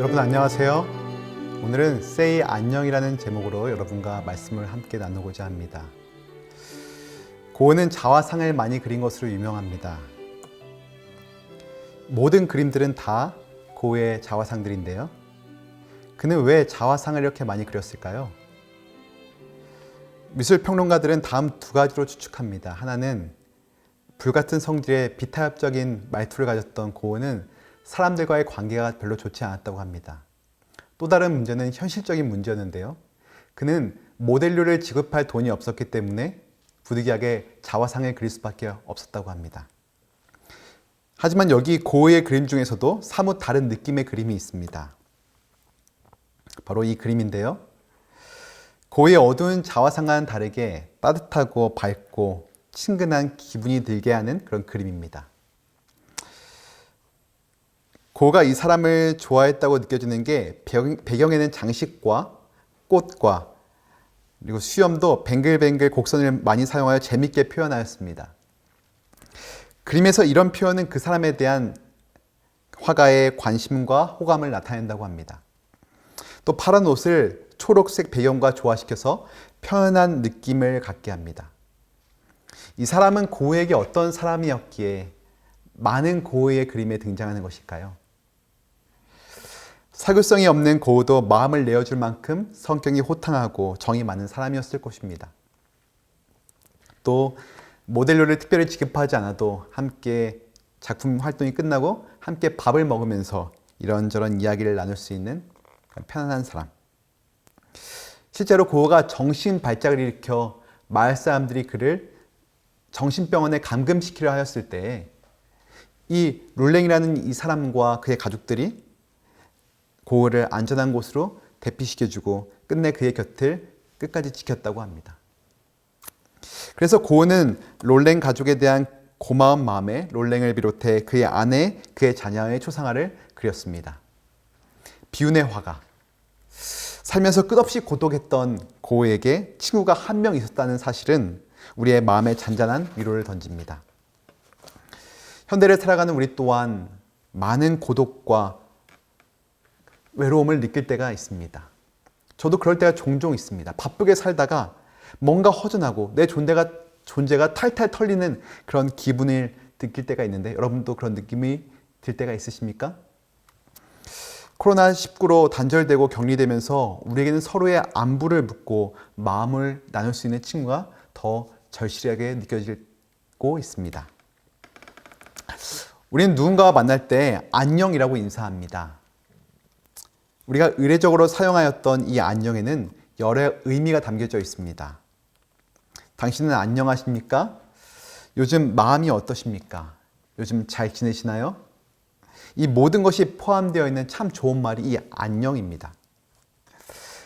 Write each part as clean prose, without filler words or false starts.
여러분 안녕하세요. 오늘은 Say 안녕이라는 제목으로 여러분과 말씀을 함께 나누고자 합니다. 고흐는 자화상을 많이 그린 것으로 유명합니다. 모든 그림들은 다 고흐의 자화상들인데요. 그는 왜 자화상을 이렇게 많이 그렸을까요? 미술평론가들은 다음 두 가지로 추측합니다. 하나는 불같은 성질의 비타협적인 말투를 가졌던 고흐는 사람들과의 관계가 별로 좋지 않았다고 합니다. 또 다른 문제는 현실적인 문제였는데요. 그는 모델료를 지급할 돈이 없었기 때문에 부득이하게 자화상을 그릴 수밖에 없었다고 합니다. 하지만 여기 고흐의 그림 중에서도 사뭇 다른 느낌의 그림이 있습니다. 바로 이 그림인데요. 고흐의 어두운 자화상과는 다르게 따뜻하고 밝고 친근한 기분이 들게 하는 그런 그림입니다. 고흐가 이 사람을 좋아했다고 느껴지는 게 배경에는 장식과 꽃과 그리고 수염도 뱅글뱅글 곡선을 많이 사용하여 재밌게 표현하였습니다. 그림에서 이런 표현은 그 사람에 대한 화가의 관심과 호감을 나타낸다고 합니다. 또 파란 옷을 초록색 배경과 조화시켜서 편안한 느낌을 갖게 합니다. 이 사람은 고흐에게 어떤 사람이었기에 많은 고흐의 그림에 등장하는 것일까요? 사교성이 없는 고흐도 마음을 내어줄 만큼 성격이 호탕하고 정이 많은 사람이었을 것입니다. 또 모델료를 특별히 지급하지 않아도 함께 작품 활동이 끝나고 함께 밥을 먹으면서 이런저런 이야기를 나눌 수 있는 편안한 사람. 실제로 고흐가 정신 발작을 일으켜 마을 사람들이 그를 정신병원에 감금시키려 하였을 때 이 롤랭이라는 이 사람과 그의 가족들이 고흐를 안전한 곳으로 대피시켜주고 끝내 그의 곁을 끝까지 지켰다고 합니다. 그래서 고흐는 롤랭 가족에 대한 고마운 마음에 롤랭을 비롯해 그의 아내, 그의 자녀의 초상화를 그렸습니다. 비운의 화가. 살면서 끝없이 고독했던 고흐에게 친구가 한 명 있었다는 사실은 우리의 마음에 잔잔한 위로를 던집니다. 현대를 살아가는 우리 또한 많은 고독과 외로움을 느낄 때가 있습니다. 저도 그럴 때가 종종 있습니다. 바쁘게 살다가 뭔가 허전하고 내 존재가 탈탈 털리는 그런 기분을 느낄 때가 있는데 여러분도 그런 느낌이 들 때가 있으십니까? 코로나19로 단절되고 격리되면서 우리에게는 서로의 안부를 묻고 마음을 나눌 수 있는 친구가 더 절실하게 느껴지고 있습니다. 우리는 누군가와 만날 때 안녕이라고 인사합니다. 우리가 의례적으로 사용하였던 이 안녕에는 여러 의미가 담겨져 있습니다. 당신은 안녕하십니까? 요즘 마음이 어떠십니까? 요즘 잘 지내시나요? 이 모든 것이 포함되어 있는 참 좋은 말이 이 안녕입니다.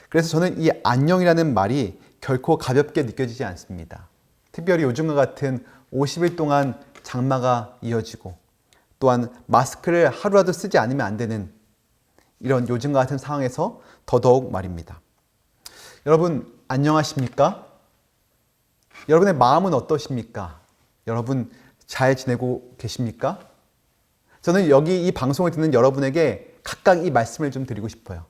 그래서 저는 이 안녕이라는 말이 결코 가볍게 느껴지지 않습니다. 특별히 요즘과 같은 50일 동안 장마가 이어지고 또한 마스크를 하루라도 쓰지 않으면 안 되는 이런 요즘과 같은 상황에서 더더욱 말입니다. 여러분 안녕하십니까? 여러분의 마음은 어떠십니까? 여러분 잘 지내고 계십니까? 저는 여기 이 방송을 듣는 여러분에게 각각 이 말씀을 좀 드리고 싶어요.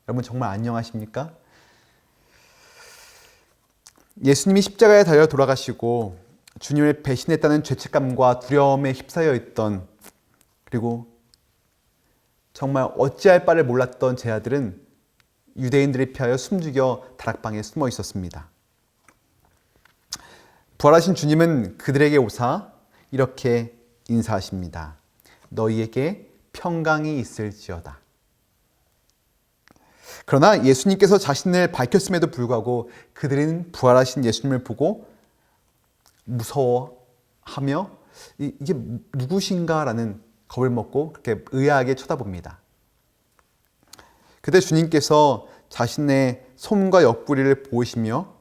여러분 정말 안녕하십니까? 예수님이 십자가에 달려 돌아가시고 주님을 배신했다는 죄책감과 두려움에 휩싸여 있던 그리고 정말 어찌할 바를 몰랐던 제 아들은 유대인들을 피하여 숨죽여 다락방에 숨어 있었습니다. 부활하신 주님은 그들에게 오사 이렇게 인사하십니다. 너희에게 평강이 있을지어다. 그러나 예수님께서 자신을 밝혔음에도 불구하고 그들은 부활하신 예수님을 보고 무서워하며 이게 누구신가라는 겁을 먹고 그렇게 의아하게 쳐다봅니다. 그때 주님께서 자신의 손과 옆구리를 보시며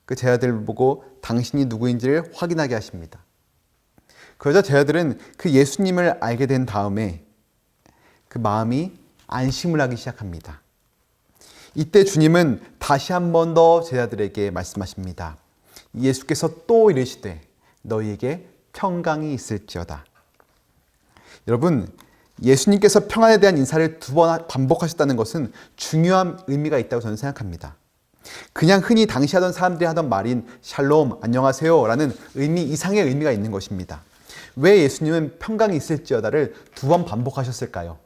그 제자들을 보고 당신이 누구인지를 확인하게 하십니다. 그러자 제자들은 그 예수님을 알게 된 다음에 그 마음이 안심을 하기 시작합니다. 이때 주님은 다시 한 번 더 제자들에게 말씀하십니다. 예수께서 또 이르시되 너희에게 평강이 있을지어다. 여러분, 예수님께서 평안에 대한 인사를 2번 반복하셨다는 것은 중요한 의미가 있다고 저는 생각합니다. 그냥 흔히 당시 하던 사람들이 하던 말인 샬롬, 안녕하세요 라는 의미 이상의 의미가 있는 것입니다. 왜 예수님은 평강이 있을지어다를 2번 반복하셨을까요?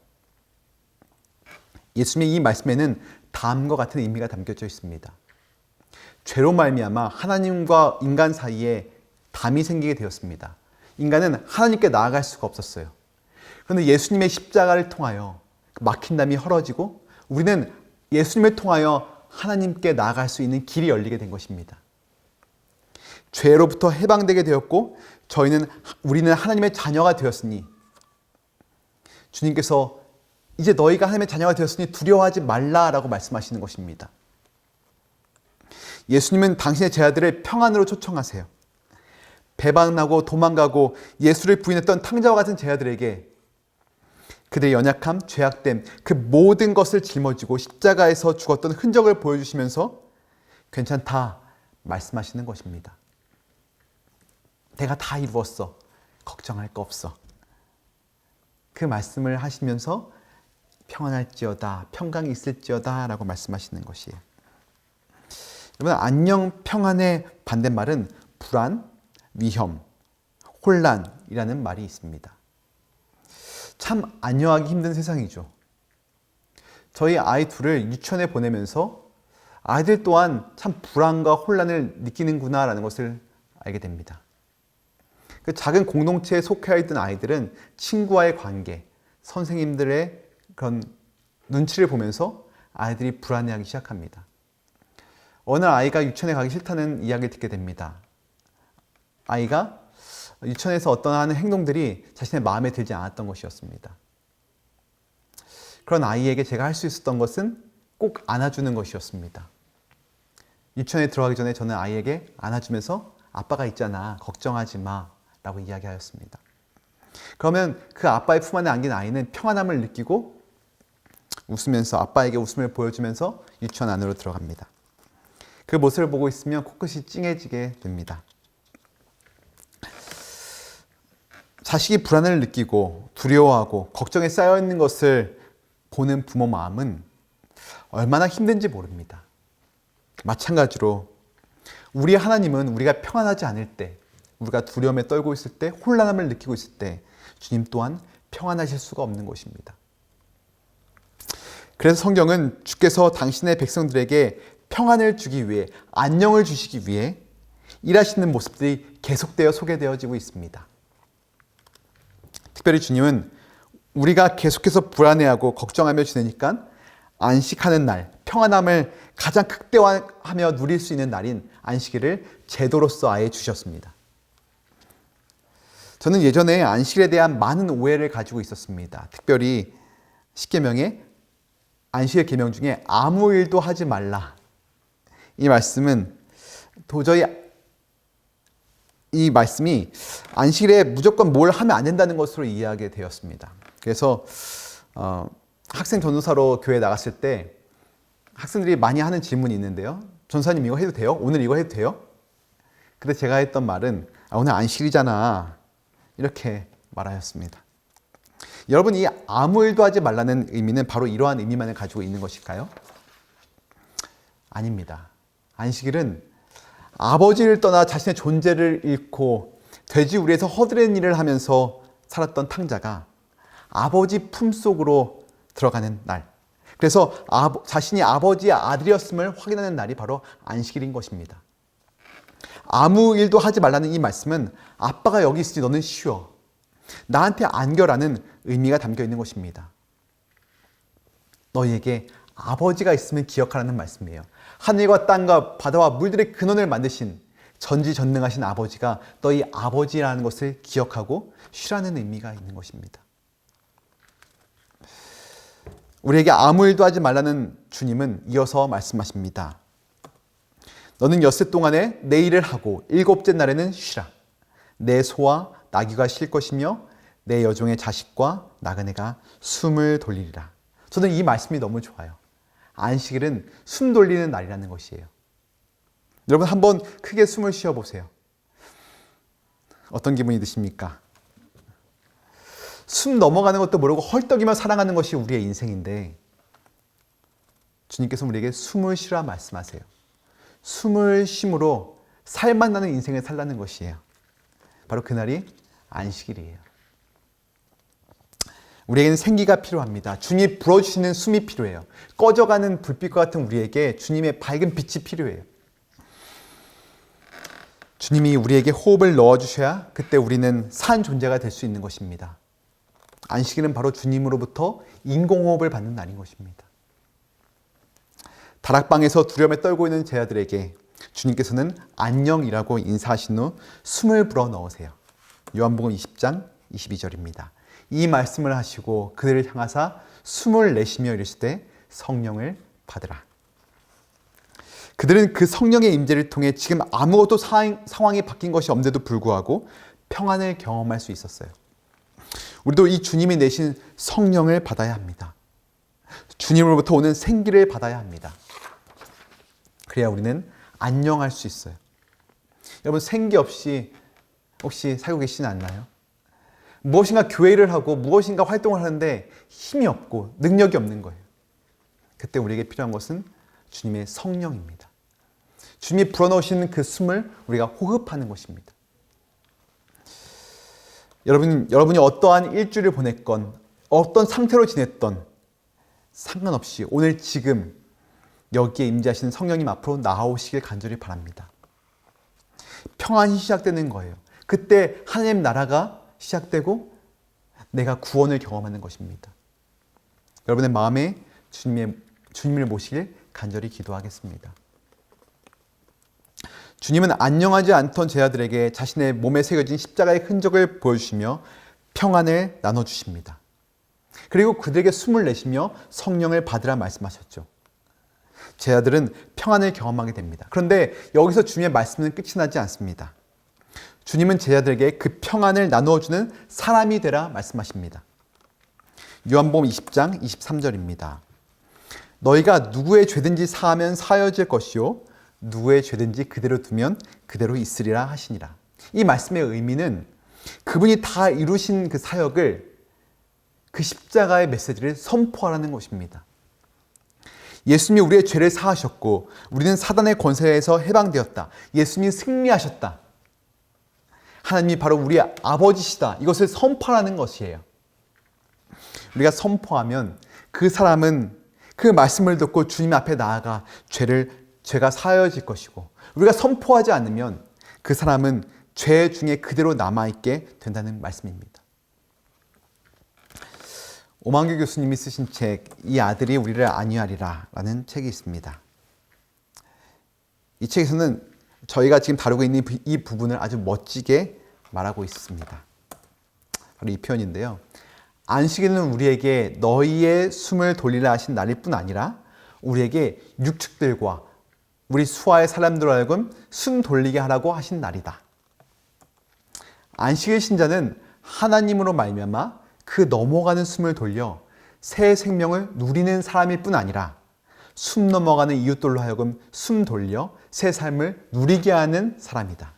예수님의 이 말씀에는 다음과 같은 의미가 담겨져 있습니다. 죄로 말미암아 하나님과 인간 사이에 담이 생기게 되었습니다. 인간은 하나님께 나아갈 수가 없었어요. 그런데 예수님의 십자가를 통하여 막힌 담이 헐어지고 우리는 예수님을 통하여 하나님께 나아갈 수 있는 길이 열리게 된 것입니다. 죄로부터 해방되게 되었고 우리는 하나님의 자녀가 되었으니 주님께서 이제 너희가 하나님의 자녀가 되었으니 두려워하지 말라라고 말씀하시는 것입니다. 예수님은 당신의 제자들을 평안으로 초청하세요. 배반하고 도망가고 예수를 부인했던 탕자와 같은 제자들에게 그들의 연약함, 죄악됨, 그 모든 것을 짊어지고 십자가에서 죽었던 흔적을 보여주시면서 괜찮다 말씀하시는 것입니다. 내가 다 이루었어. 걱정할 거 없어. 그 말씀을 하시면서 평안할지어다, 평강이 있을지어다 라고 말씀하시는 것이에요. 여러분, 안녕, 평안의 반대말은 불안, 위험, 혼란이라는 말이 있습니다. 참 안녕하기 힘든 세상이죠. 저희 아이 둘을 유치원에 보내면서 아이들 또한 참 불안과 혼란을 느끼는구나라는 것을 알게 됩니다. 그 작은 공동체에 속해 있던 아이들은 친구와의 관계, 선생님들의 그런 눈치를 보면서 아이들이 불안해하기 시작합니다. 어느 아이가 유치원에 가기 싫다는 이야기를 듣게 됩니다. 아이가 유치원에서 어떤 하는 행동들이 자신의 마음에 들지 않았던 것이었습니다. 그런 아이에게 제가 할 수 있었던 것은 꼭 안아주는 것이었습니다. 유치원에 들어가기 전에 저는 아이에게 안아주면서 아빠가 있잖아, 걱정하지 마 라고 이야기하였습니다. 그러면 그 아빠의 품 안에 안긴 아이는 평안함을 느끼고 웃으면서 아빠에게 웃음을 보여주면서 유치원 안으로 들어갑니다. 그 모습을 보고 있으면 코끝이 찡해지게 됩니다. 자식이 불안을 느끼고 두려워하고 걱정에 쌓여있는 것을 보는 부모 마음은 얼마나 힘든지 모릅니다. 마찬가지로 우리 하나님은 우리가 평안하지 않을 때, 우리가 두려움에 떨고 있을 때, 혼란함을 느끼고 있을 때 주님 또한 평안하실 수가 없는 것입니다. 그래서 성경은 주께서 당신의 백성들에게 평안을 주기 위해, 안녕을 주시기 위해 일하시는 모습들이 계속되어 소개되어지고 있습니다. 특별히 주님은 우리가 계속해서 불안해하고 걱정하며 지내니까 안식하는 날, 평안함을 가장 극대화하며 누릴 수 있는 날인 안식일을 제도로서 아예 주셨습니다. 저는 예전에 안식일에 대한 많은 오해를 가지고 있었습니다. 특별히 십계명의 안식일 계명 중에 아무 일도 하지 말라. 이 말씀은 도저히 이 말씀이 안식일에 무조건 뭘 하면 안 된다는 것으로 이해하게 되었습니다. 그래서 학생 전도사로 교회 나갔을 때 학생들이 많이 하는 질문이 있는데요. 전사님 이거 해도 돼요? 오늘 이거 해도 돼요? 근데 제가 했던 말은 오늘 안식일이잖아. 이렇게 말하였습니다. 여러분, 이 아무 일도 하지 말라는 의미는 바로 이러한 의미만을 가지고 있는 것일까요? 아닙니다. 안식일은 아버지를 떠나 자신의 존재를 잃고 돼지우리에서 허드렛 일을 하면서 살았던 탕자가 아버지 품속으로 들어가는 날, 그래서 자신이 아버지의 아들이었음을 확인하는 날이 바로 안식일인 것입니다. 아무 일도 하지 말라는 이 말씀은 아빠가 여기 있으니 너는 쉬어, 나한테 안겨라는 의미가 담겨 있는 것입니다. 너희에게 아버지가 있으면 기억하라는 말씀이에요. 하늘과 땅과 바다와 물들의 근원을 만드신 전지전능하신 아버지가 너희 아버지라는 것을 기억하고 쉬라는 의미가 있는 것입니다. 우리에게 아무 일도 하지 말라는 주님은 이어서 말씀하십니다. 너는 엿새 동안에 내 일을 하고 일곱째 날에는 쉬라. 내 소와 나귀가 쉴 것이며 내 여종의 자식과 나그네가 숨을 돌리리라. 저는 이 말씀이 너무 좋아요. 안식일은 숨 돌리는 날이라는 것이에요. 여러분, 한번 크게 숨을 쉬어보세요. 어떤 기분이 드십니까? 숨 넘어가는 것도 모르고 헐떡이며 살아가는 것이 우리의 인생인데 주님께서 우리에게 숨을 쉬라 말씀하세요. 숨을 쉼으로 살만 나는 인생을 살라는 것이에요. 바로 그날이 안식일이에요. 우리에게는 생기가 필요합니다. 주님이 불어주시는 숨이 필요해요. 꺼져가는 불빛과 같은 우리에게 주님의 밝은 빛이 필요해요. 주님이 우리에게 호흡을 넣어주셔야 그때 우리는 산 존재가 될 수 있는 것입니다. 안식일은 바로 주님으로부터 인공호흡을 받는 날인 것입니다. 다락방에서 두려움에 떨고 있는 제자들에게 주님께서는 안녕이라고 인사하신 후 숨을 불어 넣으세요. 요한복음 20장 22절입니다. 이 말씀을 하시고 그들을 향하사 숨을 내쉬며 이르시되 성령을 받으라. 그들은 그 성령의 임재를 통해 지금 아무것도 상황이 바뀐 것이 없는데도 불구하고 평안을 경험할 수 있었어요. 우리도 이 주님이 내신 성령을 받아야 합니다. 주님으로부터 오는 생기를 받아야 합니다. 그래야 우리는 안녕할 수 있어요. 여러분, 생기 없이 혹시 살고 계시지 않나요? 무엇인가 교회를 하고 무엇인가 활동을 하는데 힘이 없고 능력이 없는 거예요. 그때 우리에게 필요한 것은 주님의 성령입니다. 주님이 불어넣으시는 그 숨을 우리가 호흡하는 것입니다. 여러분이 어떠한 일주일을 보냈건 어떤 상태로 지냈던 상관없이 오늘 지금 여기에 임재하시는 성령님 앞으로 나아오시길 간절히 바랍니다. 평안이 시작되는 거예요. 그때 하나님 나라가 시작되고 내가 구원을 경험하는 것입니다. 여러분의 마음에 주님을 모시길 간절히 기도하겠습니다. 주님은 안녕하지 않던 제자들에게 자신의 몸에 새겨진 십자가의 흔적을 보여주시며 평안을 나눠주십니다. 그리고 그들에게 숨을 내쉬며 성령을 받으라 말씀하셨죠. 제자들은 평안을 경험하게 됩니다. 그런데 여기서 주님의 말씀은 끝이 나지 않습니다. 주님은 제자들에게 그 평안을 나누어주는 사람이 되라 말씀하십니다. 요한복음 20장 23절입니다. 너희가 누구의 죄든지 사하면 사여질 것이요 누구의 죄든지 그대로 두면 그대로 있으리라 하시니라. 이 말씀의 의미는 그분이 다 이루신 그 사역을, 그 십자가의 메시지를 선포하라는 것입니다. 예수님이 우리의 죄를 사하셨고 우리는 사단의 권세에서 해방되었다. 예수님이 승리하셨다. 하나님이 바로 우리의 아버지시다. 이것을 선포하라는 것이에요. 우리가 선포하면 그 사람은 그 말씀을 듣고 주님 앞에 나아가 죄가 사여질 것이고, 우리가 선포하지 않으면 그 사람은 죄 중에 그대로 남아있게 된다는 말씀입니다. 오만규 교수님이 쓰신 책 이 아들이 우리를 안위하리라 라는 책이 있습니다. 이 책에서는 저희가 지금 다루고 있는 이 부분을 아주 멋지게 말하고 있습니다. 바로 이 표현인데요. 안식일은 우리에게 너희의 숨을 돌리라 하신 날일 뿐 아니라 우리에게 육축들과 우리 수하의 사람들로 하여금 숨 돌리게 하라고 하신 날이다. 안식일 신자는 하나님으로 말미암아 그 넘어가는 숨을 돌려 새 생명을 누리는 사람일 뿐 아니라 숨 넘어가는 이웃들로 하여금 숨 돌려 새 삶을 누리게 하는 사람이다.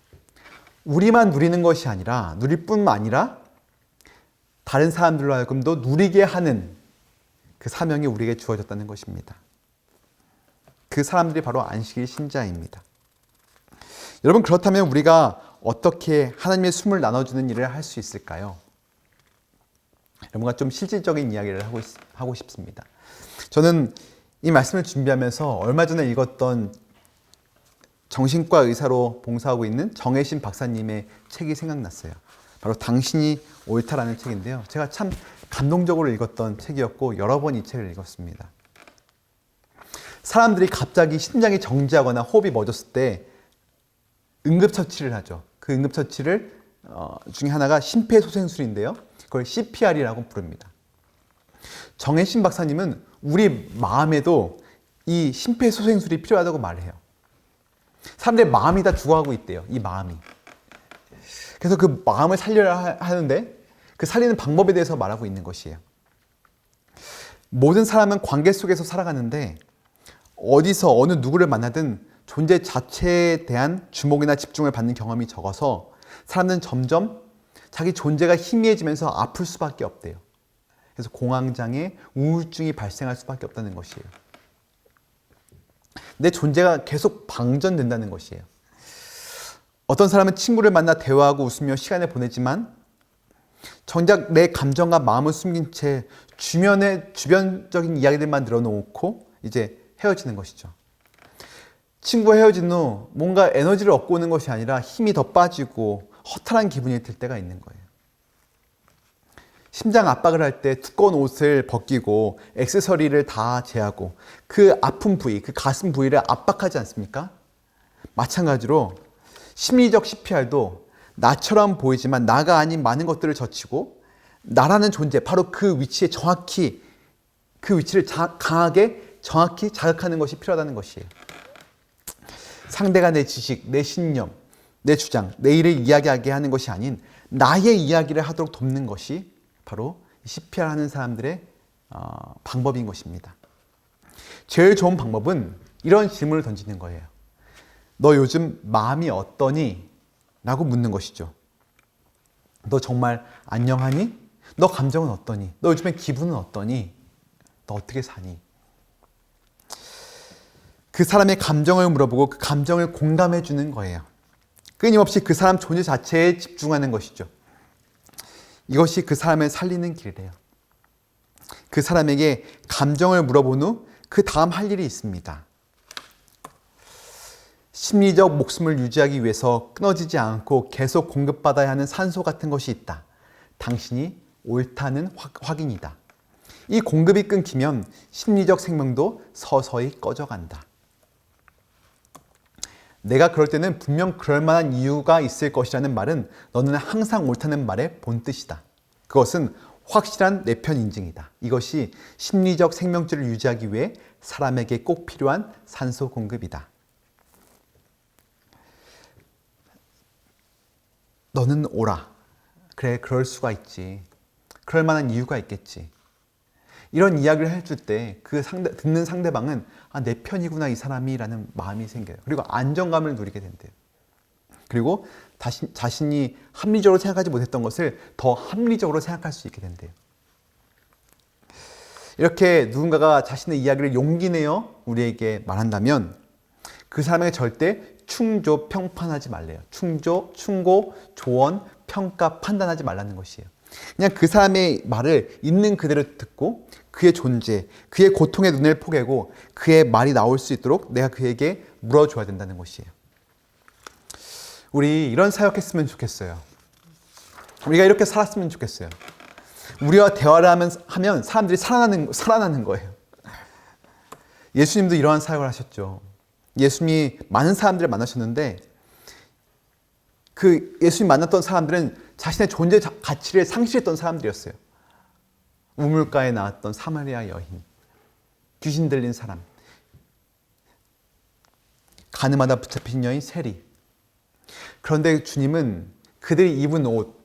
우리만 누리는 것이 아니라, 누릴 뿐만 아니라 다른 사람들로 하여금도 누리게 하는 그 사명이 우리에게 주어졌다는 것입니다. 그 사람들이 바로 안식일 신자입니다. 여러분, 그렇다면 우리가 어떻게 하나님의 숨을 나눠주는 일을 할 수 있을까요? 여러분과 좀 실질적인 이야기를 하고 싶습니다. 저는 이 말씀을 준비하면서 얼마 전에 읽었던 정신과 의사로 봉사하고 있는 정혜신 박사님의 책이 생각났어요. 바로 당신이 옳다라는 책인데요. 제가 참 감동적으로 읽었던 책이었고 여러 번 이 책을 읽었습니다. 사람들이 갑자기 심장이 정지하거나 호흡이 멎었을 때 응급처치를 하죠. 그 응급처치를 중에 하나가 심폐소생술인데요. 그걸 CPR이라고 부릅니다. 정혜신 박사님은 우리 마음에도 이 심폐소생술이 필요하다고 말해요. 사람들의 마음이 다 죽어가고 있대요. 이 마음이. 그래서 그 마음을 살려야 하는데 그 살리는 방법에 대해서 말하고 있는 것이에요. 모든 사람은 관계 속에서 살아가는데 어디서 어느 누구를 만나든 존재 자체에 대한 주목이나 집중을 받는 경험이 적어서 사람들은 점점 자기 존재가 희미해지면서 아플 수밖에 없대요. 그래서 공황장애, 우울증이 발생할 수밖에 없다는 것이에요. 내 존재가 계속 방전된다는 것이에요. 어떤 사람은 친구를 만나 대화하고 웃으며 시간을 보내지만 정작 내 감정과 마음을 숨긴 채 주변적인 이야기들만 늘어놓고 이제 헤어지는 것이죠. 친구와 헤어진 후 뭔가 에너지를 얻고 오는 것이 아니라 힘이 더 빠지고 허탈한 기분이 들 때가 있는 거예요. 심장 압박을 할 때 두꺼운 옷을 벗기고 액세서리를 다 제하고 그 아픈 부위, 그 가슴 부위를 압박하지 않습니까? 마찬가지로 심리적 CPR도 나처럼 보이지만 나가 아닌 많은 것들을 젖히고 나라는 존재, 바로 그 위치에 정확히 그 위치를 강하게 정확히 자극하는 것이 필요하다는 것이에요. 상대가 내 지식, 내 신념, 내 주장, 내 일을 이야기하게 하는 것이 아닌 나의 이야기를 하도록 돕는 것이 바로 CPR 하는 사람들의 방법인 것입니다. 제일 좋은 방법은 이런 질문을 던지는 거예요. 너 요즘 마음이 어떠니? 라고 묻는 것이죠. 너 정말 안녕하니? 너 감정은 어떠니? 너 요즘에 기분은 어떠니? 너 어떻게 사니? 그 사람의 감정을 물어보고 그 감정을 공감해 주는 거예요. 끊임없이 그 사람 존재 자체에 집중하는 것이죠. 이것이 그 사람을 살리는 길이래요. 그 사람에게 감정을 물어본 후 그 다음 할 일이 있습니다. 심리적 목숨을 유지하기 위해서 끊어지지 않고 계속 공급받아야 하는 산소 같은 것이 있다. 당신이 옳다는 확인이다. 이 공급이 끊기면 심리적 생명도 서서히 꺼져간다. 내가 그럴 때는 분명 그럴 만한 이유가 있을 것이라는 말은 너는 항상 옳다는 말의 본뜻이다. 그것은 확실한 내 편 인증이다. 이것이 심리적 생명줄을 유지하기 위해 사람에게 꼭 필요한 산소 공급이다. 너는 옳아. 그래, 그럴 수가 있지. 그럴 만한 이유가 있겠지. 이런 이야기를 해줄 때 듣는 상대방은 내 편이구나 이 사람이 라는 마음이 생겨요. 그리고 안정감을 누리게 된대요. 그리고 자신이 합리적으로 생각하지 못했던 것을 더 합리적으로 생각할 수 있게 된대요. 이렇게 누군가가 자신의 이야기를 용기 내어 우리에게 말한다면 그 사람에게 절대 충조, 평판하지 말래요. 충고, 조언, 평가, 판단하지 말라는 것이에요. 그냥 그 사람의 말을 있는 그대로 듣고 그의 존재, 그의 고통의 눈을 포개고 그의 말이 나올 수 있도록 내가 그에게 물어줘야 된다는 것이에요. 우리 이런 사역했으면 좋겠어요. 우리가 이렇게 살았으면 좋겠어요. 우리와 대화를 하면 사람들이 살아나는 거예요. 예수님도 이러한 사역을 하셨죠. 예수님이 많은 사람들을 만나셨는데 그 예수님 만났던 사람들은 자신의 존재 가치를 상실했던 사람들이었어요. 우물가에 나왔던 사마리아 여인, 귀신 들린 사람, 가늠하다 붙잡힌 여인 세리. 그런데 주님은 그들이 입은 옷,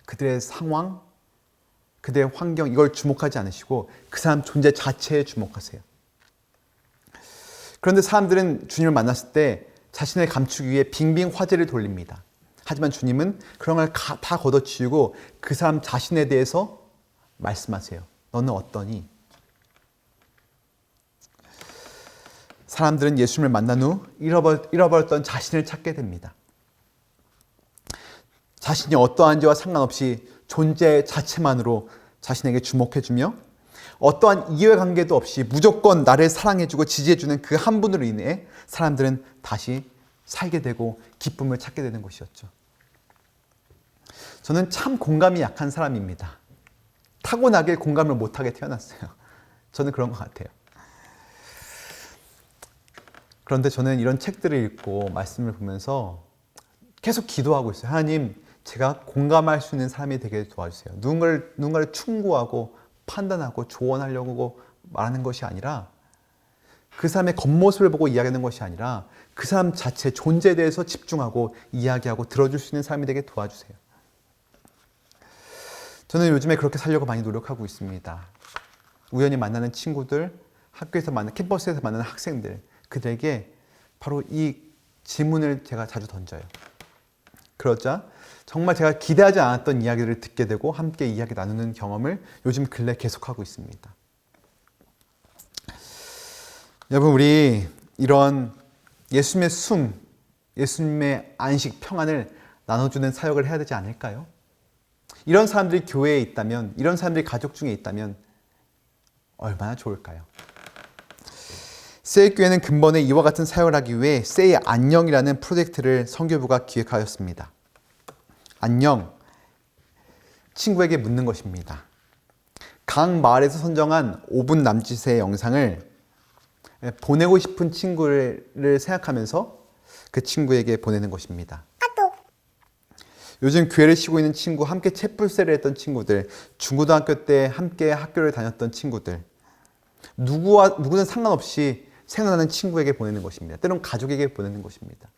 그들의 상황, 그들의 환경 이걸 주목하지 않으시고 그 사람 존재 자체에 주목하세요. 그런데 사람들은 주님을 만났을 때 자신을 감추기 위해 빙빙 화제를 돌립니다. 하지만 주님은 그런 걸 다 걷어치우고 그 사람 자신에 대해서 말씀하세요. 너는 어떠니? 사람들은 예수님을 만난 후 잃어버렸던 자신을 찾게 됩니다. 자신이 어떠한지와 상관없이 존재 자체만으로 자신에게 주목해주며 어떠한 이해관계도 없이 무조건 나를 사랑해주고 지지해주는 그 한 분으로 인해 사람들은 다시 살게 되고 기쁨을 찾게 되는 것이었죠. 저는 참 공감이 약한 사람입니다. 타고나게 공감을 못하게 태어났어요. 저는 그런 것 같아요. 그런데 저는 이런 책들을 읽고 말씀을 보면서 계속 기도하고 있어요. 하나님, 제가 공감할 수 있는 사람이 되게 도와주세요. 누군가를 충고하고 판단하고 조언하려고 말하는 것이 아니라 그 사람의 겉모습을 보고 이야기하는 것이 아니라 그 사람 자체 존재에 대해서 집중하고 이야기하고 들어줄 수 있는 사람이 되게 도와주세요. 저는 요즘에 그렇게 살려고 많이 노력하고 있습니다. 우연히 만나는 친구들, 학교에서 캠퍼스에서 만나는 학생들, 그들에게 바로 이 질문을 제가 자주 던져요. 그러자 정말 제가 기대하지 않았던 이야기를 듣게 되고 함께 이야기 나누는 경험을 요즘 근래 계속하고 있습니다. 여러분, 우리 이런 예수님의 숨, 예수님의 안식, 평안을 나눠주는 사역을 해야 되지 않을까요? 이런 사람들이 교회에 있다면, 이런 사람들이 가족 중에 있다면 얼마나 좋을까요? 세이교회는 근본에 이와 같은 사역을 하기 위해 세이 안녕이라는 프로젝트를 선교부가 기획하였습니다. 안녕, 친구에게 묻는 것입니다. 각 마을에서 선정한 5분 남짓의 영상을 보내고 싶은 친구를 생각하면서 그 친구에게 보내는 것입니다. 요즘 교회를 쉬고 있는 친구, 함께 챗불세를 했던 친구들, 중고등학교 때 함께 학교를 다녔던 친구들, 누구는 상관없이 생각나는 친구에게 보내는 것입니다. 때론 가족에게 보내는 것입니다.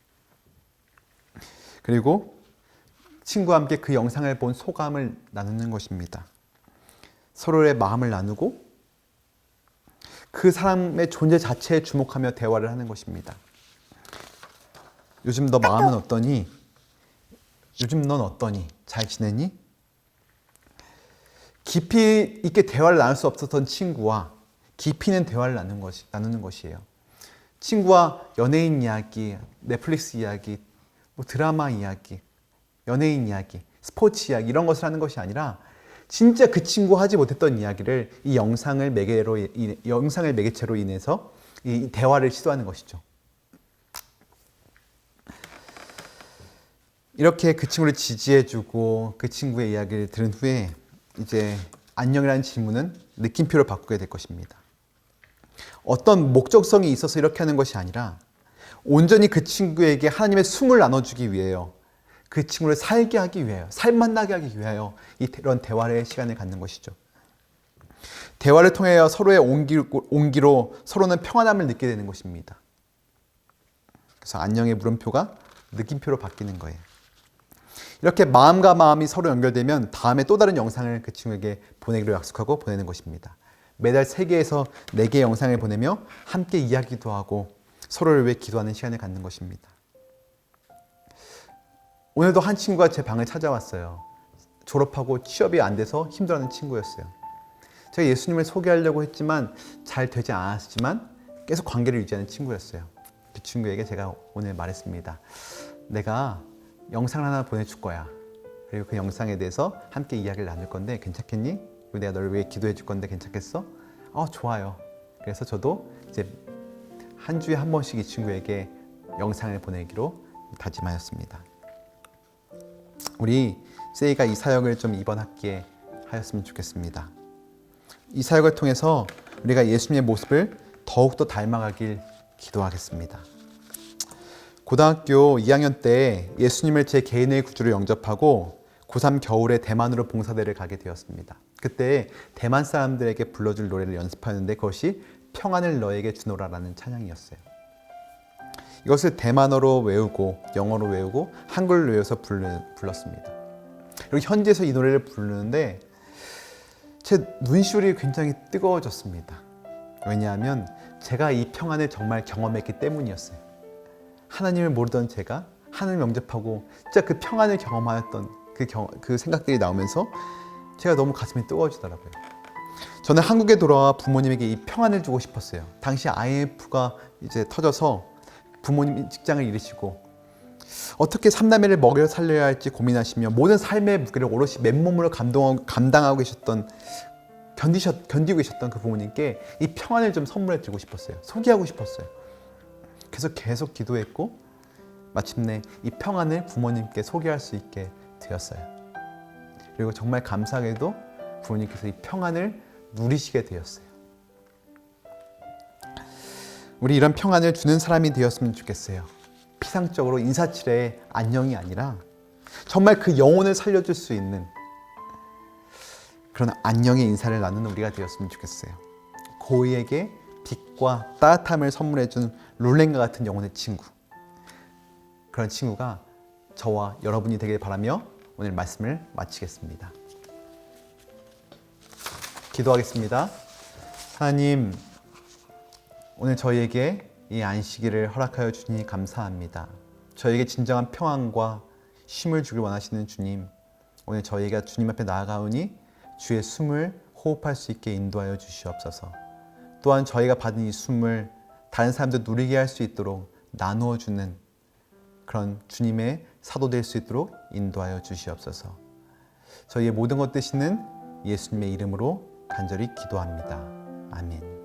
그리고 친구와 함께 그 영상을 본 소감을 나누는 것입니다. 서로의 마음을 나누고 그 사람의 존재 자체에 주목하며 대화를 하는 것입니다. 요즘 너 마음은 어떠니? 요즘 넌 어떠니? 잘 지내니? 깊이 있게 대화를 나눌 수 없었던 친구와 깊이 있는 대화를 나누는 것이에요. 친구와 연예인 이야기, 넷플릭스 이야기, 드라마 이야기, 연예인 이야기, 스포츠 이야기 이런 것을 하는 것이 아니라 진짜 그 친구 하지 못했던 이야기를 이 영상을 매개체로 인해서 이 대화를 시도하는 것이죠. 이렇게 그 친구를 지지해주고 그 친구의 이야기를 들은 후에 이제 안녕이라는 질문은 느낌표를 바꾸게 될 것입니다. 어떤 목적성이 있어서 이렇게 하는 것이 아니라 온전히 그 친구에게 하나님의 숨을 나눠주기 위해요. 그 친구를 살게 하기 위하여, 살만나게 하기 위하여 이런 대화의 시간을 갖는 것이죠. 대화를 통하여 서로의 온기로 서로는 평안함을 느끼게 되는 것입니다. 그래서 안녕의 물음표가 느낌표로 바뀌는 거예요. 이렇게 마음과 마음이 서로 연결되면 다음에 또 다른 영상을 그 친구에게 보내기로 약속하고 보내는 것입니다. 매달 3개에서 4개의 영상을 보내며 함께 이야기도 하고 서로를 위해 기도하는 시간을 갖는 것입니다. 오늘도 한 친구가 제 방을 찾아왔어요. 졸업하고 취업이 안 돼서 힘들어하는 친구였어요. 제가 예수님을 소개하려고 했지만 잘 되지 않았지만 계속 관계를 유지하는 친구였어요. 그 친구에게 제가 오늘 말했습니다. 내가 영상을 하나 보내줄 거야. 그리고 그 영상에 대해서 함께 이야기를 나눌 건데 괜찮겠니? 그리고 내가 너를 위해 기도해 줄 건데 괜찮겠어? 좋아요. 그래서 저도 이제 한 주에 한 번씩 이 친구에게 영상을 보내기로 다짐하였습니다. 우리 세이가 이 사역을 좀 이번 학기에 하였으면 좋겠습니다. 이 사역을 통해서 우리가 예수님의 모습을 더욱더 닮아가길 기도하겠습니다. 고등학교 2학년 때 예수님을 제 개인의 구주로 영접하고 고3 겨울에 대만으로 봉사대를 가게 되었습니다. 그때 대만 사람들에게 불러줄 노래를 연습하는데 그것이 평안을 너에게 주노라라는 찬양이었어요. 이것을 대만어로 외우고 영어로 외우고 한글로 외워서 불렀습니다. 그리고 현지에서 이 노래를 부르는데 제 눈시울이 굉장히 뜨거워졌습니다. 왜냐하면 제가 이 평안을 정말 경험했기 때문이었어요. 하나님을 모르던 제가 하나님을 영접하고 진짜 그 평안을 경험하였던 그 생각들이 나오면서 제가 너무 가슴이 뜨거워지더라고요. 저는 한국에 돌아와 부모님에게 이 평안을 주고 싶었어요. 당시 IMF가 이제 터져서 부모님이 직장을 잃으시고 어떻게 3남매를 먹여 살려야 할지 고민하시며 모든 삶의 무게를 오롯이 맨몸으로 감당하고 계셨던 견디고 계셨던 그 부모님께 이 평안을 좀 선물해 드리고 싶었어요. 소개하고 싶었어요. 그래서 계속 기도했고 마침내 이 평안을 부모님께 소개할 수 있게 되었어요. 그리고 정말 감사하게도 부모님께서 이 평안을 누리시게 되었어요. 우리 이런 평안을 주는 사람이 되었으면 좋겠어요. 피상적으로 인사치레의 안녕이 아니라 정말 그 영혼을 살려줄 수 있는 그런 안녕의 인사를 나누는 우리가 되었으면 좋겠어요. 고이에게 빛과 따뜻함을 선물해준 룰렌과 같은 영혼의 친구, 그런 친구가 저와 여러분이 되길 바라며 오늘 말씀을 마치겠습니다. 기도하겠습니다. 하나님, 오늘 저희에게 이 안식일을 허락하여 주니 감사합니다. 저에게 진정한 평안과 쉼을 주길 원하시는 주님, 오늘 저희가 주님 앞에 나아가오니 주의 숨을 호흡할 수 있게 인도하여 주시옵소서. 또한 저희가 받은 이 숨을 다른 사람도 누리게 할 수 있도록 나누어 주는 그런 주님의 사도 될 수 있도록 인도하여 주시옵소서. 저희의 모든 것 되시는 예수님의 이름으로 간절히 기도합니다. 아멘.